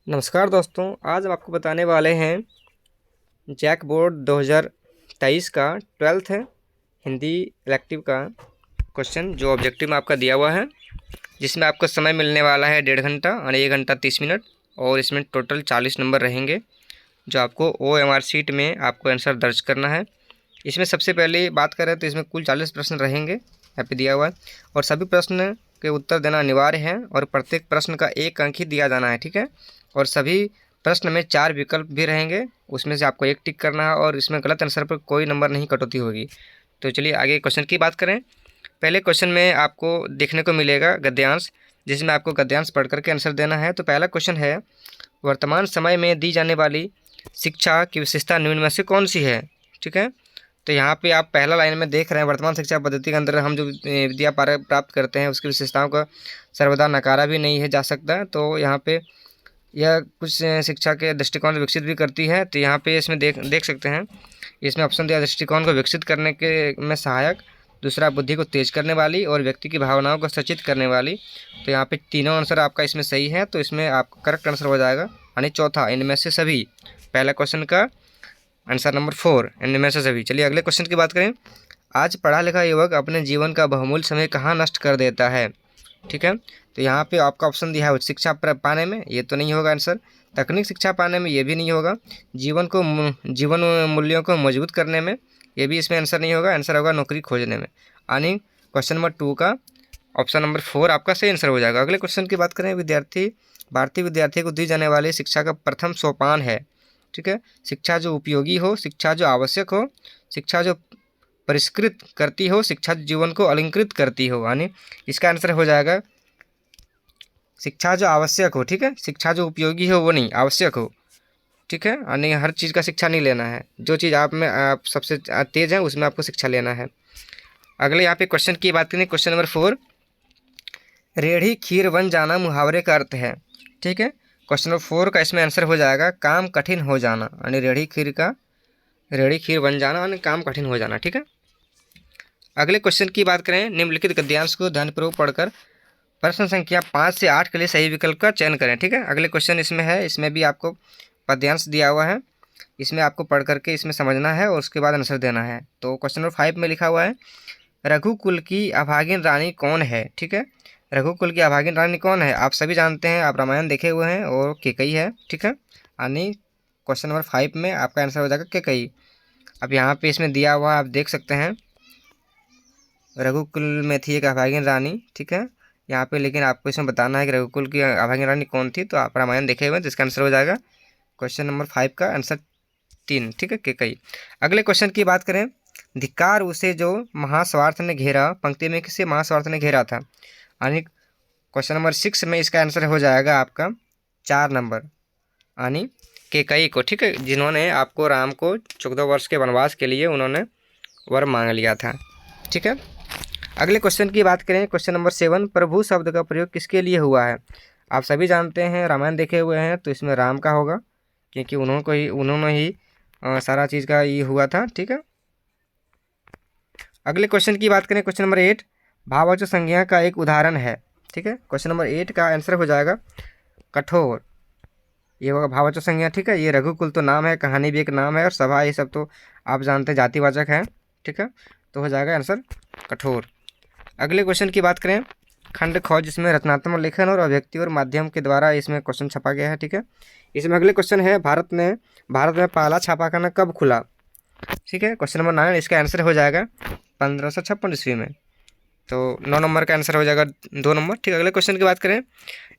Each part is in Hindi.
नमस्कार दोस्तों, आज हम आपको बताने वाले हैं जैक बोर्ड 2023 का 12th है हिंदी इलेक्टिव का क्वेश्चन जो ऑब्जेक्टिव में आपका दिया हुआ है, जिसमें आपको समय मिलने वाला है 1.5 घंटा और 1 घंटा 30 मिनट। और इसमें टोटल 40 नंबर रहेंगे जो आपको OMR शीट में आपको आंसर दर्ज करना है। इसमें सबसे पहले बात करें तो इसमें कुल 40 प्रश्न रहेंगे, यहाँ पे दिया हुआ है, और सभी प्रश्न के उत्तर देना अनिवार्य है और प्रत्येक प्रश्न का 1 अंक ही दिया जाना है, ठीक है। और सभी प्रश्न में 4 विकल्प भी रहेंगे, उसमें से आपको 1 टिक करना है और इसमें गलत आंसर पर कोई नंबर नहीं कटौती होगी। तो चलिए आगे क्वेश्चन की बात करें। पहले क्वेश्चन में आपको देखने को मिलेगा गद्यांश, जिसमें आपको गद्यांश पढ़ करके आंसर देना है। तो पहला क्वेश्चन है, वर्तमान समय में दी जाने वाली शिक्षा की विशेषता निम्न में से कौन सी है, ठीक है। तो यहाँ पे आप पहला लाइन में देख रहे हैं, वर्तमान शिक्षा पद्धति के अंदर हम जो विद्या प्राप्त करते हैं उसकी विशेषताओं का सर्वदा नकारा भी नहीं है जा सकता। तो यहाँ पे यह कुछ शिक्षा के दृष्टिकोण विकसित भी करती है। तो यहाँ पे इसमें देख सकते हैं, इसमें ऑप्शन दिया दृष्टिकोण को विकसित करने के में सहायक, दूसरा बुद्धि को तेज करने वाली और व्यक्ति की भावनाओं को सचेत करने वाली। तो यहाँ पे तीनों आंसर आपका इसमें सही है, तो इसमें आपका करेक्ट आंसर हो जाएगा यानी चौथा इनमें से सभी। पहला क्वेश्चन का आंसर नंबर 4 इनमें से सभी। चलिए अगले क्वेश्चन की बात करें। आज पढ़ा लिखा युवक अपने जीवन का बहुमूल्य समय कहाँ नष्ट कर देता है, ठीक है। तो यहाँ पे आपका ऑप्शन दिया है शिक्षा पाने में, ये तो नहीं होगा आंसर। तकनीक शिक्षा पाने में, ये भी नहीं होगा। जीवन मूल्यों को मजबूत करने में, ये भी इसमें आंसर नहीं होगा। आंसर होगा नौकरी खोजने में, यानी क्वेश्चन नंबर 2 का ऑप्शन नंबर 4 आपका सही आंसर हो जाएगा। अगले क्वेश्चन की बात करें, भारतीय विद्यार्थी को दी जाने वाली शिक्षा का प्रथम सोपान है, ठीक है। शिक्षा जो उपयोगी हो, शिक्षा जो आवश्यक हो, शिक्षा जो परिष्कृत करती हो, शिक्षा जीवन को अलंकृत करती हो, यानी इसका आंसर हो जाएगा शिक्षा जो आवश्यक हो, ठीक है। शिक्षा जो उपयोगी हो वो नहीं, आवश्यक हो, ठीक है। यानी हर चीज़ का शिक्षा नहीं लेना है, जो चीज़ आप सबसे तेज है उसमें आपको शिक्षा लेना है। अगले यहाँ पे क्वेश्चन की बात करें, क्वेश्चन नंबर 4, रेढ़ी खीर बन जाना मुहावरे का अर्थ है, ठीक है। क्वेश्चन नंबर 4 का इसमें आंसर हो जाएगा काम कठिन हो जाना, यानी रेढ़ी खीर बन जाना यानी काम कठिन हो जाना, ठीक है। अगले क्वेश्चन की बात करें, निम्नलिखित गद्यांश को ध्यानपूर्वक पढ़कर प्रश्न संख्या 5 से 8 के लिए सही विकल्प का चयन करें, ठीक है। अगले क्वेश्चन इसमें है, इसमें भी आपको पद्यांश दिया हुआ है, इसमें आपको पढ़ करके इसमें समझना है और उसके बाद आंसर देना है। तो क्वेश्चन नंबर 5 में लिखा हुआ है, रघुकुल की अभागिन रानी कौन है, ठीक है। रघुकुल की अभागिन रानी कौन है, आप सभी जानते हैं, आप रामायण देखे हुए हैं, और केकई है, ठीक है। यानी क्वेश्चन नंबर 5 में आपका आंसर हो जाएगा केकई। अब यहाँ पे इसमें दिया हुआ आप देख सकते हैं, रघुकुल में थी एक अभागिन रानी, ठीक है यहाँ पे, लेकिन आपको इसमें बताना है कि रघुकुल की अभागिन रानी कौन थी। तो आप रामायण देखे हुए हैं, तो इसका आंसर हो जाएगा क्वेश्चन नंबर 5 का आंसर 3, ठीक है, केकई। अगले क्वेश्चन की बात करें, धिक्कार उसे जो महास्वार्थ ने घेरा, पंक्ति में किसे महास्वार्थ ने घेरा था, यानी क्वेश्चन नंबर 6 में इसका आंसर हो जाएगा आपका 4 नंबर, यानी केकई को, ठीक है, जिन्होंने आपको राम को 14 वर्ष के वनवास के लिए उन्होंने वर मांग लिया था, ठीक है। अगले क्वेश्चन की बात करें, क्वेश्चन नंबर 7, प्रभु शब्द का प्रयोग किसके लिए हुआ है। आप सभी जानते हैं, रामायण देखे हुए हैं, तो इसमें राम का होगा, क्योंकि उन्होंने ही सारा चीज़ का ये हुआ था, ठीक है। अगले क्वेश्चन की बात करें, क्वेश्चन नंबर 8, भाववाचक संज्ञा का एक उदाहरण है, ठीक है। क्वेश्चन नंबर 8 का आंसर हो जाएगा कठोर, ये होगा भाववाचक संज्ञा, ठीक है। ये रघुकुल तो नाम है, कहानी भी एक नाम है, और सभा ये सब तो आप जानते हैं जातिवाचक है, ठीक है। तो हो जाएगा आंसर कठोर। अगले क्वेश्चन की बात करें, खंड ख, जिसमें रचनात्मक लेखन और अभिव्यक्ति और माध्यम के द्वारा इसमें क्वेश्चन छपा गया है, ठीक है। इसमें अगले क्वेश्चन है, भारत में पहला छापाखाना कब खुला, ठीक है। क्वेश्चन नंबर 9, इसका आंसर हो जाएगा 1556 ईस्वी में। तो 9 नंबर का आंसर हो जाएगा 2 नंबर, ठीक है। अगले क्वेश्चन की बात करें,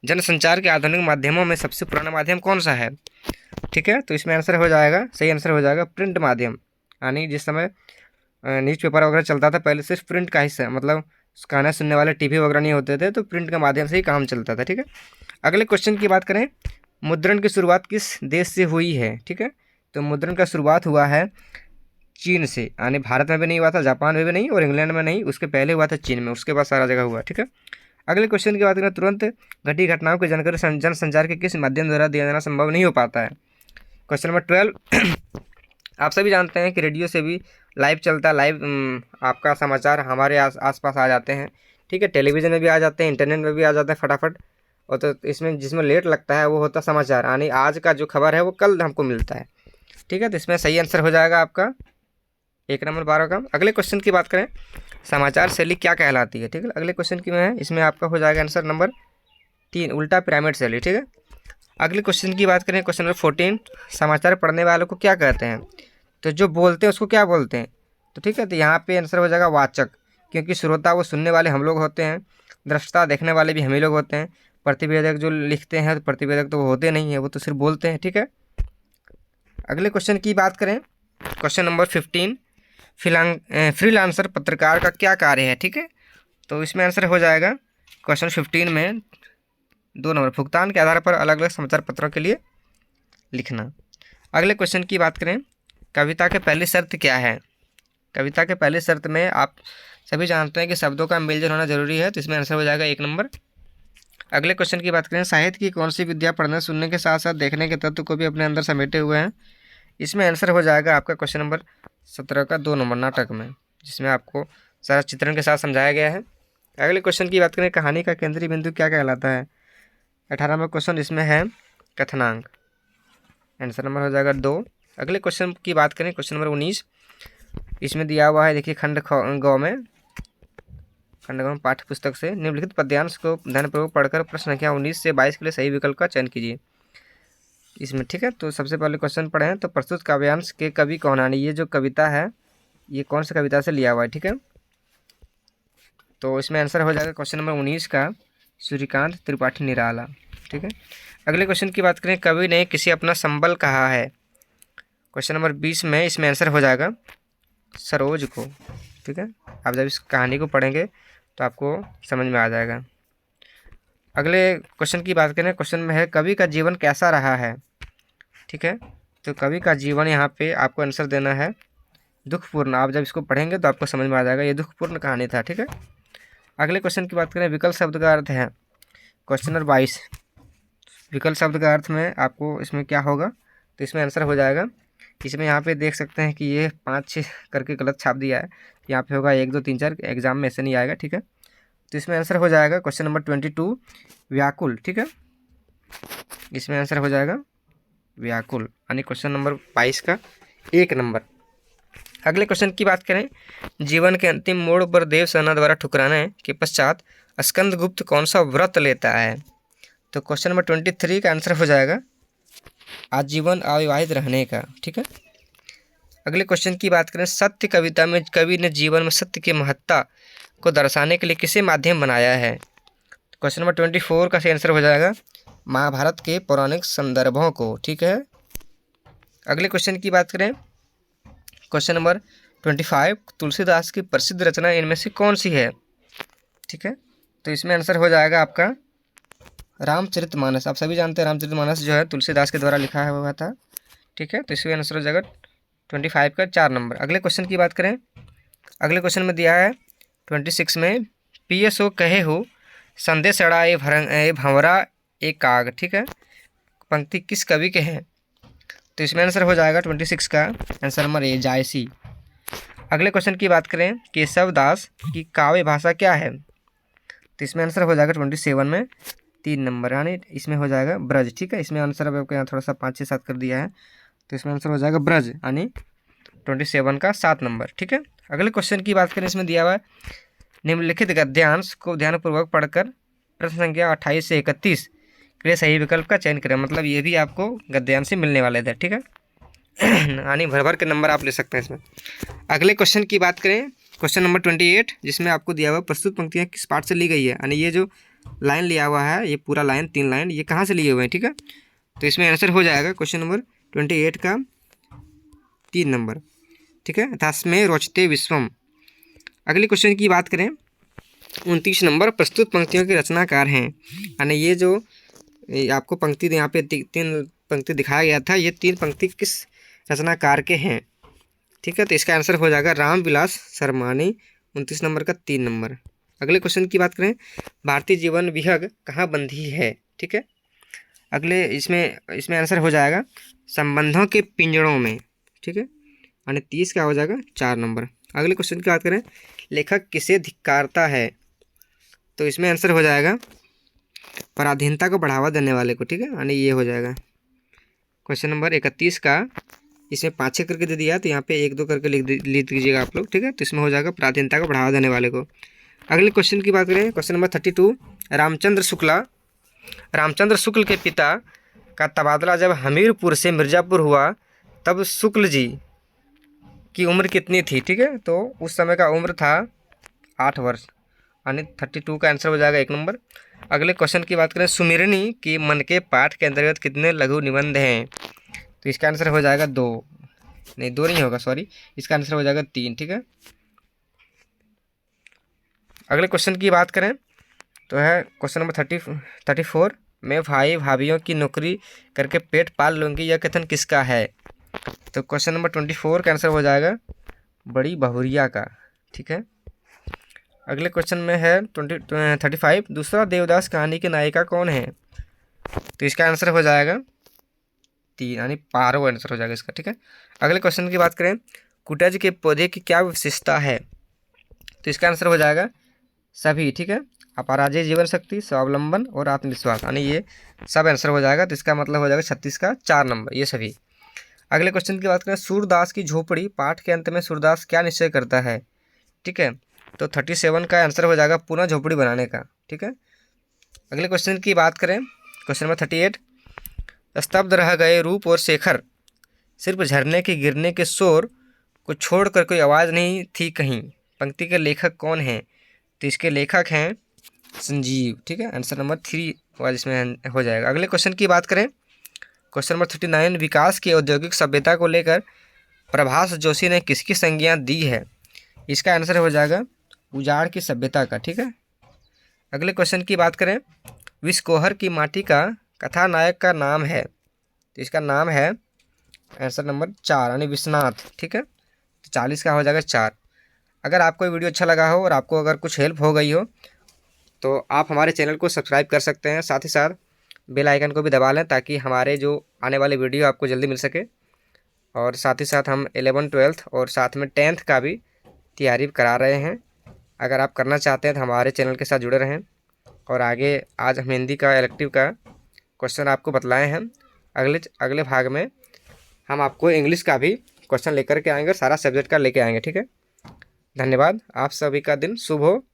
जनसंचार के आधुनिक माध्यमों में सबसे पुराना माध्यम कौन सा है, ठीक है। तो इसमें आंसर हो जाएगा, सही आंसर हो जाएगा प्रिंट माध्यम, यानी जिस समय न्यूज़पेपर वगैरह चलता था पहले सिर्फ प्रिंट का हिस्सा, मतलब गाना सुनने वाले टीवी वगैरह नहीं होते थे, तो प्रिंट के माध्यम से ही काम चलता था, ठीक है। अगले क्वेश्चन की बात करें, मुद्रण की शुरुआत किस देश से हुई है, ठीक है। तो मुद्रण का शुरुआत हुआ है चीन से, यानी भारत में भी नहीं हुआ था, जापान में भी नहीं, और इंग्लैंड में नहीं, उसके पहले हुआ था चीन में, उसके बाद सारा जगह हुआ, ठीक है। अगले क्वेश्चन की बात करें, तुरंत घटी घटनाओं की जानकारी जन संचार के किस माध्यम द्वारा दिया जाना संभव नहीं हो पाता है। क्वेश्चन नंबर 12, आप सभी जानते हैं कि रेडियो से भी लाइव चलता है, लाइव आपका समाचार हमारे आसपास आ जाते हैं, ठीक है। टेलीविज़न में भी आ जाते हैं, इंटरनेट में भी आ जाते हैं फटाफट, और तो इसमें जिसमें लेट लगता है वो होता समाचार, यानी आज का जो खबर है वो कल हमको मिलता है। ठीक है, तो इसमें सही आंसर हो जाएगा आपका 1 नंबर 12 का। अगले क्वेश्चन की बात करें, समाचार शैली क्या कहलाती है। ठीक है, अगले क्वेश्चन की में है, इसमें आपका हो जाएगा आंसर नंबर 3 उल्टा पिरामिड शैली। ठीक है, अगले क्वेश्चन की बात करें, क्वेश्चन नंबर 14, समाचार पढ़ने वालों को क्या कहते हैं। तो जो बोलते हैं उसको क्या बोलते हैं। तो ठीक है, तो यहाँ पे आंसर हो जाएगा वाचक, क्योंकि श्रोता वो सुनने वाले हम लोग होते हैं, दृष्टा देखने वाले भी हम ही लोग होते हैं, प्रतिवेदक जो लिखते हैं तो प्रतिवेदक तो वो होते नहीं है, वो तो सिर्फ बोलते हैं। ठीक है, अगले क्वेश्चन की बात करें, क्वेश्चन नंबर 15, फ्रीलांसर पत्रकार का क्या कार्य है। ठीक है, तो इसमें आंसर हो जाएगा क्वेश्चन 15 में 2 नंबर, भुगतान के आधार पर अलग अलग समाचार पत्रों के लिए लिखना। अगले क्वेश्चन की बात करें, कविता के पहली शर्त क्या है। कविता के पहली शर्त में आप सभी जानते हैं कि शब्दों का मेलजोल होना जरूरी है, तो इसमें आंसर हो जाएगा 1 नंबर। अगले क्वेश्चन की बात करें, साहित्य की कौन सी विद्या पढ़ने सुनने के साथ साथ देखने के तत्व को भी अपने अंदर समेटे हुए हैं। इसमें आंसर हो जाएगा आपका क्वेश्चन नंबर 17 का 2 नंबर, नाटक में, जिसमें आपको सारा चित्रण के साथ समझाया गया है। अगले क्वेश्चन की बात करें, कहानी का केंद्रीय बिंदु क्या कहलाता है। 18वां क्वेश्चन इसमें है कथनांक, आंसर नंबर हो जाएगा 2। अगले क्वेश्चन की बात करें, क्वेश्चन नंबर 19, इसमें दिया हुआ है, देखिए खंड गौ में पाठ्य पुस्तक से निम्नलिखित पद्यांश को ध्यानपूर्वक पढ़कर प्रश्न संख्या 19 से 22 के लिए सही विकल्प का चयन कीजिए इसमें। ठीक है, तो सबसे पहले क्वेश्चन पढ़े हैं, तो प्रस्तुत काव्यांश के कवि कौन है। ये जो कविता है ये कौन सी कविता से लिया हुआ है। ठीक है, तो इसमें आंसर हो जाएगा क्वेश्चन नंबर 19 का सूर्यकांत त्रिपाठी निराला। ठीक है, अगले क्वेश्चन की बात करें, कवि ने किसे अपना संबल कहा है। क्वेश्चन नंबर 20 में इसमें आंसर हो जाएगा सरोज को। ठीक है, आप जब इस कहानी को पढ़ेंगे तो आपको समझ में आ जाएगा। अगले क्वेश्चन की बात करें, क्वेश्चन में है कवि का जीवन कैसा रहा है। ठीक है, तो कवि का जीवन यहाँ पे आपको आंसर देना है दुखपूर्ण। आप जब इसको पढ़ेंगे तो आपको समझ में आ जाएगा ये दुखपूर्ण कहानी था। ठीक है, अगले क्वेश्चन की बात करें, विकल्प शब्द का अर्थ है। क्वेश्चन नंबर 22, विकल्प शब्द का अर्थ में आपको इसमें क्या होगा, तो इसमें आंसर हो जाएगा, इसमें यहाँ पे देख सकते हैं कि ये 5-6 करके गलत छाप दिया है, यहाँ पे होगा 1 2 3 4, एग्जाम में ऐसे नहीं आएगा। ठीक है, तो इसमें आंसर हो जाएगा क्वेश्चन नंबर 22 व्याकुल। ठीक है, इसमें आंसर हो जाएगा व्याकुल, यानी क्वेश्चन नंबर 22 का 1 नंबर। अगले क्वेश्चन की बात करें, जीवन के अंतिम मोड़ पर देवसेना द्वारा ठुकराने के पश्चात स्कंदगुप्त कौन सा व्रत लेता है। तो क्वेश्चन नंबर 23 का आंसर हो जाएगा आजीवन अविवाहित रहने का। ठीक है, अगले क्वेश्चन की बात करें, सत्य कविता में कवि ने जीवन में सत्य की महत्ता को दर्शाने के लिए किसे माध्यम बनाया है। क्वेश्चन नंबर 24 का सही आंसर हो जाएगा महाभारत के पौराणिक संदर्भों को। ठीक है, अगले क्वेश्चन की बात करें, क्वेश्चन नंबर 25, तुलसीदास की प्रसिद्ध रचना इनमें से कौन सी है। ठीक है, तो इसमें आंसर हो जाएगा आपका रामचरितमानस। आप सभी जानते हैं रामचरितमानस जो है तुलसीदास के द्वारा लिखा हुआ था। ठीक है, तो इसमें आंसर हो जाएगा 25 का 4 नंबर। अगले क्वेश्चन की बात करें, अगले क्वेश्चन में दिया है 26 में, PSO कहे हो संदेश अड़ा ए भंवरा ए काग। ठीक है, पंक्ति किस कवि के हैं। तो इसमें आंसर हो जाएगा 26 का आंसर नंबर ए जायसी। अगले क्वेश्चन की बात करें, केशव दास की काव्य भाषा क्या है। तो इसमें आंसर हो जाएगा 27 में 3 नंबर, यानी इसमें हो जाएगा ब्रज। ठीक है, इसमें आंसर अब आपको यहाँ थोड़ा सा 5 से 7 कर दिया है, तो इसमें आंसर हो जाएगा ब्रज, यानी 27 का 7 नंबर। ठीक है, अगले क्वेश्चन की बात करें, इसमें दिया हुआ है निम्नलिखित गद्यांश को ध्यानपूर्वक पढ़कर प्रश्न संख्या 28 से 31 के लिए सही विकल्प का चयन करें। मतलब ये भी आपको गद्यांश से मिलने वाले थे। ठीक है, यानी भर भर के नंबर आप ले सकते हैं इसमें। अगले क्वेश्चन की बात करें, क्वेश्चन नंबर 28, जिसमें आपको दिया हुआ प्रस्तुत पंक्तियाँ किस पाठ से ली गई है, यानी ये जो लाइन लिया हुआ है, ये पूरा लाइन 3 लाइन, ये कहाँ से लिए हुए हैं। ठीक है, तो इसमें आंसर हो जाएगा क्वेश्चन नंबर 28 का 3 नंबर। ठीक है, तस्मै रोचते विश्वम। अगले क्वेश्चन की बात करें, 29 नंबर, प्रस्तुत पंक्तियों के रचनाकार हैं, यानी ये जो आपको पंक्ति यहाँ पे 3 पंक्ति दिखाया गया था, ये 3 पंक्ति किस रचनाकार के हैं। ठीक है, तो इसका आंसर हो जाएगा रामविलास शर्मानी, 29 नंबर का 3 नंबर। अगले क्वेश्चन की बात करें, भारतीय जीवन विहग कहाँ बंधी है। ठीक है, अगले इसमें आंसर हो जाएगा संबंधों के पिंजड़ों में। ठीक है, यानी 30 का हो जाएगा 4 नंबर। अगले क्वेश्चन की बात करें, लेखक किसे धिक्कारता है। तो इसमें आंसर हो जाएगा पराधीनता को बढ़ावा देने वाले को, ठीक है, यानी ये हो जाएगा। क्वेश्चन नंबर 31 का, इसमें 5-6 करके दे दिया, तो यहाँ पे 1-2 करके लिख दीजिएगा आप लोग, ठीक है। तो इसमें हो जाएगा पराधीनता को बढ़ावा देने वाले को। अगले क्वेश्चन की बात करें, क्वेश्चन नंबर 32, रामचंद्र शुक्ल के पिता का तबादला जब हमीरपुर से मिर्ज़ापुर हुआ तब शुक्ल जी की उम्र कितनी थी, ठीक है। तो उस समय का उम्र था 8 वर्ष, यानी 32 का आंसर हो जाएगा 1 नंबर। अगले क्वेश्चन की बात करें, सुमिरनी की मन के पाठ के अंतर्गत कितने लघु निबंध हैं, तो इसका आंसर हो जाएगा 2, नहीं 2 नहीं होगा, सॉरी, इसका आंसर हो जाएगा 3, ठीक है। अगले क्वेश्चन की बात करें तो है क्वेश्चन नंबर 34, मैं भाई भाभीियों की नौकरी करके पेट पाल लूँगी, यह कथन किसका है। तो क्वेश्चन नंबर 24 का आंसर हो जाएगा बड़ी बहुरिया का, ठीक है। अगले क्वेश्चन में है 35, दूसरा देवदास कहानी की नायिका कौन है, तो इसका आंसर हो जाएगा 3, यानी पारो आंसर हो जाएगा इसका, ठीक है। अगले क्वेश्चन की बात करें, कुटज के पौधे की क्या विशेषता है, तो इसका आंसर हो जाएगा सभी, ठीक है। अपराजेय जीवन शक्ति, स्वावलंबन और आत्मविश्वास, यानी ये सब आंसर हो जाएगा। तो इसका मतलब हो जाएगा 36 का 4 नंबर, ये सभी। अगले क्वेश्चन की बात करें, सूरदास की झोपड़ी, पाठ के अंत में सूरदास क्या निश्चय करता है, ठीक है। तो 37 का आंसर हो जाएगा पुनः झोपड़ी बनाने का, ठीक है। अगले क्वेश्चन की बात करें, क्वेश्चन नंबर 38, स्तब्ध रह गए रूप और शेखर, सिर्फ झरने के गिरने के शोर को छोड़कर कोई आवाज़ नहीं थी कहीं, पंक्ति के लेखक कौन हैं, तो इसके लेखक हैं संजीव, ठीक है। आंसर नंबर 3 वाज इसमें हो जाएगा। अगले क्वेश्चन की बात करें, क्वेश्चन नंबर 39, विकास की औद्योगिक सभ्यता को लेकर प्रभास जोशी ने किसकी संज्ञा दी है, इसका आंसर हो जाएगा उजाड़ की सभ्यता का, ठीक है। अगले क्वेश्चन की बात करें, विषकोहर की माटी का कथानायक का नाम है, तो इसका नाम है आंसर नंबर 4, यानी विश्वनाथ, ठीक है। तो 40 का हो जाएगा 4। अगर आपको वीडियो अच्छा लगा हो और आपको अगर कुछ हेल्प हो गई हो तो आप हमारे चैनल को सब्सक्राइब कर सकते हैं, साथ ही साथ बेल आइकन को भी दबा लें ताकि हमारे जो आने वाले वीडियो आपको जल्दी मिल सके। और साथ ही साथ हम 11th 12th और साथ में 10th का भी तैयारी करा रहे हैं। अगर आप करना चाहते हैं तो हमारे चैनल के साथ जुड़े रहें। और आगे आज हम हिंदी का इलेक्टिव का क्वेश्चन आपको बतलाए हैं। अगले भाग में हम आपको इंग्लिश का भी क्वेश्चन लेकर के आएंगे, सारा सब्जेक्ट का लेके आएंगे, ठीक है। धन्यवाद। आप सभी का दिन शुभ हो।